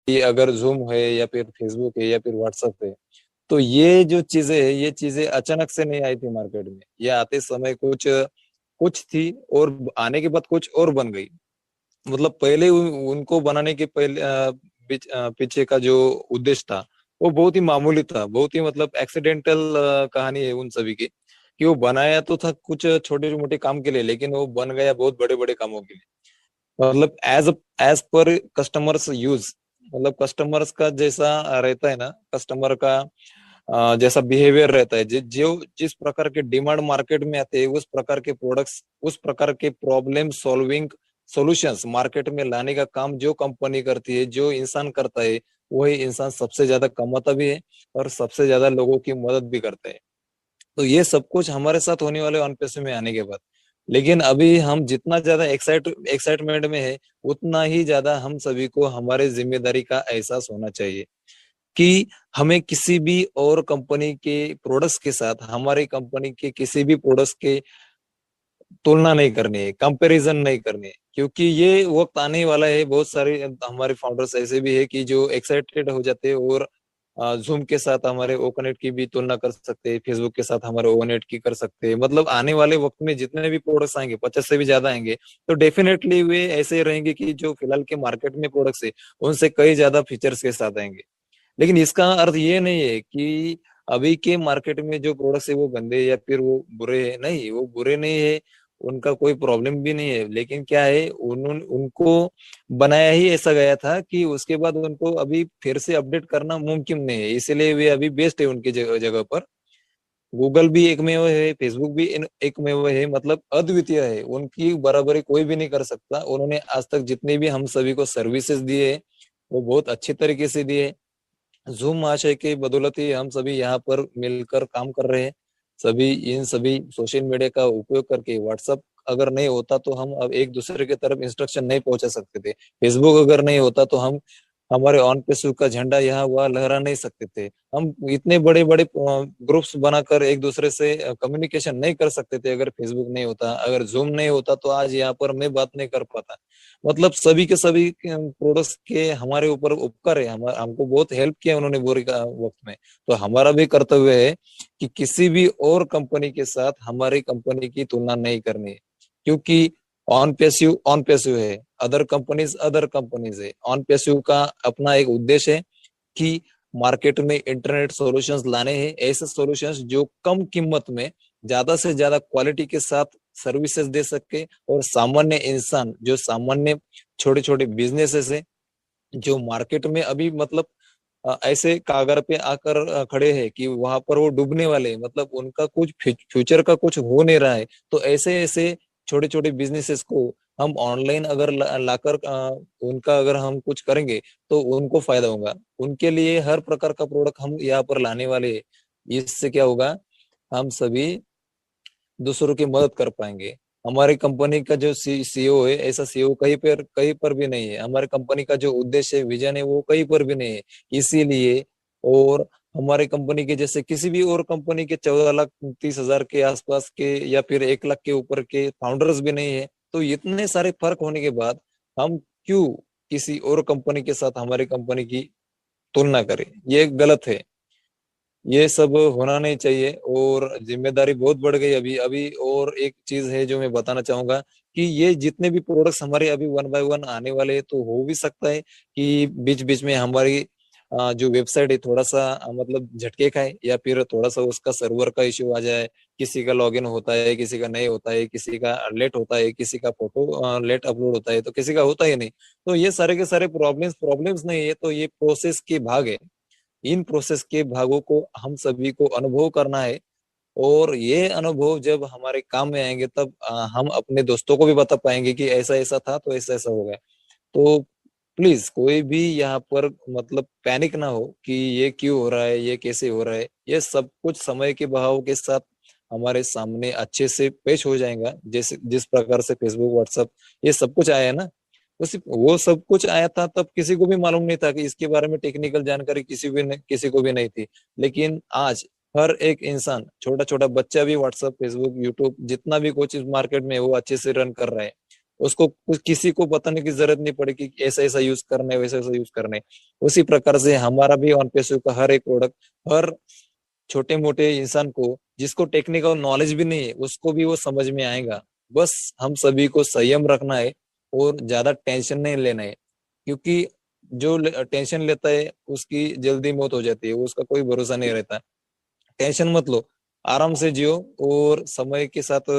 कि अगर जूम है या फिर फेसबुक है या फिर व्हाट्सएप है, तो ये जो चीजें है ये चीजें अचानक से नहीं आई थी मार्केट में। ये आते समय कुछ कुछ थी और आने के बाद कुछ और बन गई। मतलब पहले उनको बनाने के पहले पीछे का जो उद्देश्य था वो बहुत ही मामूली था, बहुत ही मतलब एक्सीडेंटल कहानी है उन सभी की। कि वो बनाया तो था कुछ छोटे मोटे काम के लिए, लेकिन वो बन गया बहुत बड़े बड़े कामों के लिए। मतलब एज पर कस्टमर्स यूज, मतलब कस्टमर्स का जैसा रहता है ना, कस्टमर का जैसा बिहेवियर रहता है, जो जिस प्रकार के डिमांड मार्केट में आते हैं उस प्रकार के प्रोडक्ट्स, उस प्रकार के प्रॉब्लम सॉल्विंग सॉल्यूशंस मार्केट में लाने का काम जो कंपनी करती है, जो इंसान करता है, वही इंसान सबसे ज्यादा कमाता भी है और सबसे ज्यादा लोगों की मदद भी करता है। तो ये सब कुछ हमारे साथ होने वाले वन पैसे में आने के बाद। लेकिन अभी हम जितना ज्यादा एक्साइटमेंट में है, उतना ही ज्यादा हम सभी को हमारे जिम्मेदारी का एहसास होना चाहिए कि हमें किसी भी और कंपनी के प्रोडक्ट्स के साथ हमारी कंपनी के किसी भी प्रोडक्ट्स के तुलना नहीं करनी है, कंपैरिजन नहीं करनी है। क्योंकि ये वक्त आने वाला है, बहुत सारे हमारे फाउंडर्स ऐसे भी है कि जो एक्साइटेड हो जाते हैं और जूम के साथ हमारे ओकनेट की भी तुलना कर सकते हैं, फेसबुक के साथ हमारे ओनेट की कर सकते हैं। मतलब आने वाले वक्त में जितने भी प्रोडक्ट्स आएंगे 50 से भी ज्यादा आएंगे, तो डेफिनेटली वे ऐसे ही रहेंगे कि जो फिलहाल के मार्केट में प्रोडक्ट्स है उनसे कई ज्यादा फीचर्स के साथ आएंगे। लेकिन इसका अर्थ ये नहीं है कि अभी के मार्केट में जो प्रोडक्ट्स है वो गंदे या फिर वो बुरे है। नहीं, वो बुरे नहीं है, उनका कोई प्रॉब्लम भी नहीं है। लेकिन क्या है, उनको बनाया ही ऐसा गया था कि उसके बाद उनको अभी फिर से अपडेट करना मुमकिन नहीं है, इसलिए वे अभी बेस्ट है उनकी जगह जगह पर। गूगल भी एकमेव है, फेसबुक भी एकमेव है, मतलब अद्वितीय है, उनकी बराबरी कोई भी नहीं कर सकता। उन्होंने आज तक जितनी भी हम सभी को सर्विसेज दिए वो बहुत अच्छी तरीके से दिए। जूम आशय के बदौलत ही हम सभी यहाँ पर मिलकर काम कर रहे हैं। सभी इन सभी सोशल मीडिया का उपयोग करके, व्हाट्सअप अगर नहीं होता तो हम अब एक दूसरे की तरफ इंस्ट्रक्शन नहीं पहुंचा सकते थे, फेसबुक अगर नहीं होता तो हम हमारे ऑन पेसु का झंडा यहाँ वहाँ लहरा नहीं सकते थे, हम इतने बड़े बड़े ग्रुप्स बनाकर एक दूसरे से कम्युनिकेशन नहीं कर सकते थे अगर फेसबुक नहीं होता, अगर जूम नहीं होता तो आज यहाँ पर मैं बात नहीं कर पाता। मतलब सभी के सभी प्रोडक्ट्स के हमारे ऊपर उपकार है, हमको बहुत हेल्प किया उन्होंने बोरी का वक्त में। तो हमारा भी कर्तव्य है कि किसी भी और कंपनी के साथ हमारी कंपनी की तुलना नहीं करनी है। क्योंकि ऑन पैसिव है, अदर कंपनीज है। ऑन पैसिव का अपना एक उद्देश्य है कि मार्केट में इंटरनेट सॉल्यूशंस लाने हैं, ऐसे सॉल्यूशंस जो कम कीमत में ज्यादा से ज्यादा क्वालिटी के साथ सर्विसेज दे सके, और सामान्य इंसान, जो सामान्य छोटे छोटे बिजनेसेस है जो मार्केट में अभी मतलब ऐसे कागर पे आकर खड़े हैं कि वहां पर वो डूबने वाले हैं, मतलब उनका कुछ फ्यूचर का कुछ हो नहीं रहा है। तो ऐसे ऐसे छोटे छोटे बिजनेसेस को हम ऑनलाइन अगर लाकर उनका अगर हम कुछ करेंगे तो उनको फायदा होगा। उनके लिए हर प्रकार का प्रोडक्ट हम यहाँ पर लाने वाले हैं। इससे क्या होगा, हम सभी दूसरों की मदद कर पाएंगे। हमारी कंपनी का जो सीईओ है, ऐसा सीईओ कहीं पर भी नहीं है। हमारी कंपनी का जो उद्देश्य है, विजन है, वो कहीं पर भी नहीं है। इसीलिए, और हमारी कंपनी के जैसे किसी भी और कंपनी के 14,30,000 के आसपास के या फिर 1 लाख के ऊपर के फाउंडर्स भी नहीं है। तो इतने सारे फर्क होने के बाद हम क्यों किसी और कंपनी के साथ हमारी कंपनी की तुलना करें, ये गलत है। ये सब होना नहीं चाहिए, और जिम्मेदारी बहुत बढ़ गई अभी अभी। और एक चीज है जो मैं बताना चाहूंगा कि ये जितने भी प्रोडक्ट्स हमारे अभी वन बाय वन आने वाले हैं, तो हो भी सकता है कि बीच बीच में हमारी जो वेबसाइट है थोड़ा सा मतलब झटके खाए, या फिर थोड़ा सा उसका सर्वर का इश्यू आ जाए। किसी का लॉगिन होता है, किसी का नहीं होता है, किसी का लेट होता है, किसी का फोटो लेट अपलोड होता है, तो किसी का होता ही नहीं। तो ये सारे के सारे प्रॉब्लम्स प्रॉब्लम्स नहीं है, तो ये प्रोसेस के भाग है। इन प्रोसेस के भागों को हम सभी को अनुभव करना है। और ये अनुभव जब हमारे काम में आएंगे तब हम अपने दोस्तों को भी बता पाएंगे कि ऐसा ऐसा था तो ऐसा ऐसा हो गया। तो प्लीज कोई भी यहाँ पर मतलब पैनिक ना हो कि ये क्यों हो रहा है, ये कैसे हो रहा है। ये सब कुछ समय के बहाव के साथ हमारे सामने अच्छे से पेश हो जाएगा। जैसे जिस प्रकार से फेसबुक, व्हाट्सएप, ये सब कुछ आया है ना, उसी वो सब कुछ आया था तब किसी को भी मालूम नहीं था कि इसके बारे में टेक्निकल जानकारी किसी को भी नहीं थी। लेकिन आज हर एक इंसान, छोटा छोटा बच्चा भी व्हाट्सएप, फेसबुक, यूट्यूब, जितना भी कुछ इस मार्केट में है, वो अच्छे से रन कर रहा है। उसको किसी को बताने की जरूरत नहीं पड़ेगी कि ऐसा ऐसा यूज करना है, वैसा ऐसा यूज करना है। उसी प्रकार से हमारा भी ऑन पेसो का हर एक प्रोडक्ट, हर छोटे मोटे इंसान को जिसको टेक्निकल नॉलेज भी नहीं है उसको भी वो समझ में आएगा। बस हम सभी को संयम रखना है और ज्यादा टेंशन नहीं लेना है, क्योंकि जो टेंशन लेता है उसकी जल्दी मौत हो जाती है, उसका कोई भरोसा नहीं रहता। टेंशन मत लो, आराम से जियो और समय के साथ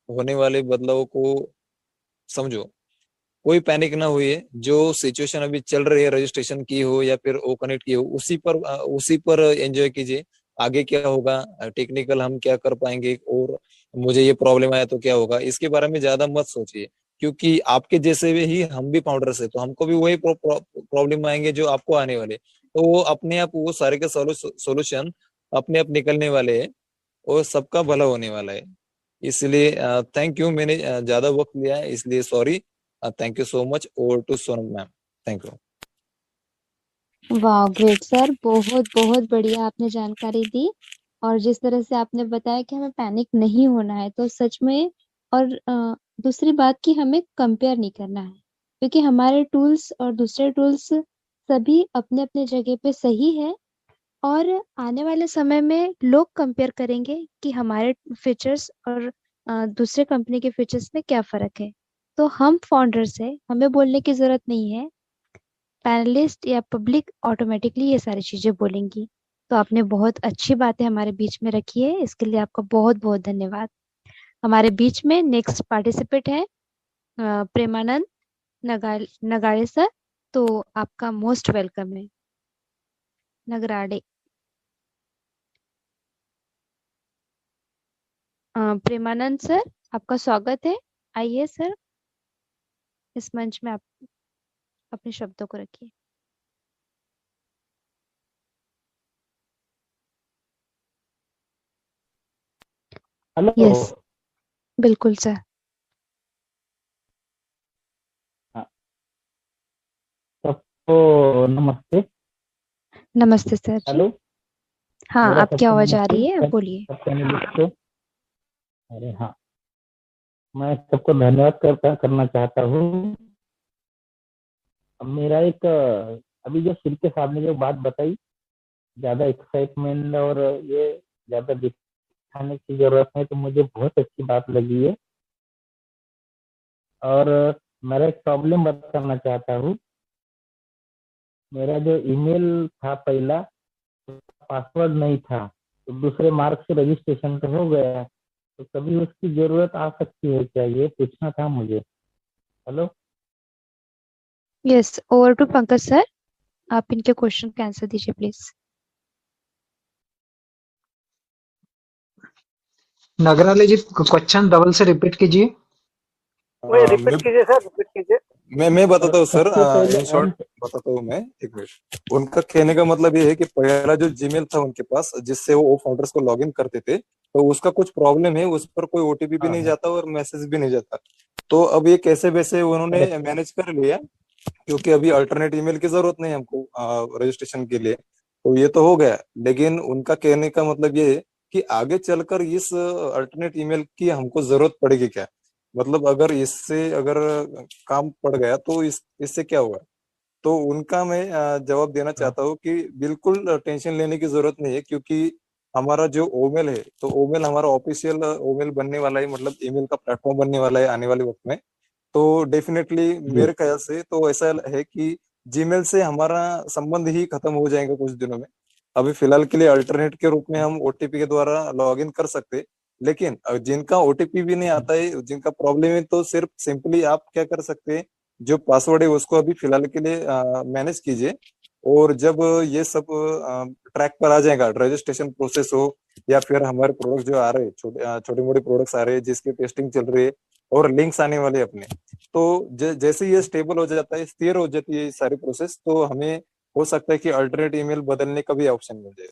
होने वाले बदलाव को समझो। कोई पैनिक ना हुई है, जो सिचुएशन अभी चल रही है रजिस्ट्रेशन की हो या फिर ओ कनेक्ट की हो, उसी पर एंजॉय कीजिए। आगे क्या होगा, टेक्निकल हम क्या कर पाएंगे, और मुझे ये प्रॉब्लम आया तो क्या होगा, इसके बारे में ज्यादा मत सोचिए। क्योंकि आपके जैसे भी ही हम भी फाउंडर्स है, तो हमको भी वही प्रॉब्लम आएंगे जो आपको आने वाले, तो वो अपने आप वो सारे के सोल्यूशन अपने आप निकलने वाले हैं और सबका भला होने वाला है। इसलिए थैंक यू, मैंने ज्यादा वक्त लिया है इसलिए sorry. Thank you so much, over to Sonam ma'am. Thank you. वाह ग्रेट सर, बहुत बहुत बढ़िया आपने जानकारी दी। और जिस तरह से आपने बताया कि हमें पैनिक नहीं होना है, तो सच में। और दूसरी बात कि हमें कंपेयर नहीं करना है, क्योंकि हमारे टूल्स और दूसरे टूल्स सभी अपने अपने जगह पे सही है। और आने वाले समय में लोग कंपेयर करेंगे कि हमारे फीचर्स और दूसरे कंपनी के फीचर्स में क्या फर्क है। तो हम फाउंडर्स है, हमें बोलने की जरूरत नहीं है। पैनलिस्ट या पब्लिक ऑटोमेटिकली ये सारी चीजें बोलेंगी। तो आपने बहुत अच्छी बातें हमारे बीच में रखी है, इसके लिए आपका बहुत बहुत धन्यवाद। हमारे बीच में नेक्स्ट पार्टिसिपेट है प्रेमानंद नगाड़े सर। तो आपका मोस्ट वेलकम है नगराडे। प्रेमानंद सर, आपका स्वागत है। आइए सर, इस मंच में आप अपने शब्दों को रखिए। हेलो। यस, बिल्कुल सर। हाँ, सबको नमस्ते। नमस्ते सर जी। हेलो। हाँ, मेरा आपकी सबको आवाज आ नमस्ते, रही है, आप सब बोलिए। सब पैनलिस्ट को। अरे हाँ, मैं सबको धन्यवाद करना चाहता हूँ। अब मेरा एक अभी जो सिर साहब ने जो बात बताई, ज्यादा एक्साइटमेंट और ये ज्यादा दिखाने की जरूरत है, तो मुझे बहुत अच्छी बात लगी है। और मेरा एक प्रॉब्लम बताना चाहता हूँ। मेरा जो ईमेल था पहला, पासवर्ड नहीं था, तो दूसरे मार्ग से रजिस्ट्रेशन तो हो गया, तो कभी उसकी जरूरत आ सकती है क्या, ये पूछना था मुझे। Hello. Yes, over to Pankaj sir. आप इनके क्वेश्चन का आंसर दीजिए please. Nagrale ji, question double से रिपीट कीजिए। वही अ, मैं रिपीट कीजिए सर, रिपीट कीजिए। मैं बताता हूँ सर, सबसे पहले इन शॉर्ट बताता हूँ मैं, एक मिनट। उनका कहने का मतलब ये है कि पहला जो जीमेल था उनके पास जिससे वो फाउंडर्स को लॉगिन करते थे, तो उसका कुछ प्रॉब्लम है, उस पर कोई ओटीपी भी हाँ नहीं हाँ, जाता और मैसेज भी नहीं जाता। तो अब ये कैसे वैसे उन्होंने करेक्ट। मैनेज कर लिया, क्योंकि अभी अल्टरनेट ईमेल की जरूरत नहीं है हमको रजिस्ट्रेशन के लिए, तो ये तो हो गया। लेकिन उनका कहने का मतलब ये है कि आगे चलकर इस अल्टरनेट ईमेल की हमको जरूरत पड़ेगी क्या, मतलब अगर इससे अगर काम पड़ गया तो इससे क्या होगा। तो उनका मैं जवाब देना हाँ चाहता हूँ कि बिल्कुल टेंशन लेने की जरूरत नहीं है, क्योंकि हमारा जो ओमेल है, तो ओमेल हमारा ऑफिशियल ओमेल बनने वाला है, मतलब ईमेल का प्लेटफॉर्म बनने वाला है आने वाले वक्त में। तो डेफिनेटली जी। मेरे ख्याल से तो ऐसा है कि जीमेल से हमारा संबंध ही खत्म हो जाएगा कुछ दिनों में। अभी फिलहाल के लिए अल्टरनेट के रूप में हम ओटीपी के द्वारा लॉग इन कर सकते, लेकिन जिनका ओटीपी भी नहीं आता है, जिनका प्रॉब्लम है, तो सिर्फ सिंपली आप क्या कर सकते हैं, जो पासवर्ड है उसको अभी फिलहाल के लिए मैनेज कीजिए। और जब ये सब ट्रैक पर आ जाएगा, रजिस्ट्रेशन प्रोसेस हो या फिर हमारे प्रोडक्ट जो आ रहे हैं, छोटे मोटे प्रोडक्ट्स आ रहे हैं जिसकी टेस्टिंग चल रही है और लिंक्स आने वाले हैं अपने, तो जैसे ये स्टेबल हो जाता है, स्थिर हो जाती है ये सारी प्रोसेस, तो हमें हो सकता है कि अल्टरनेट ईमेल बदलने का भी ऑप्शन मिल जाए।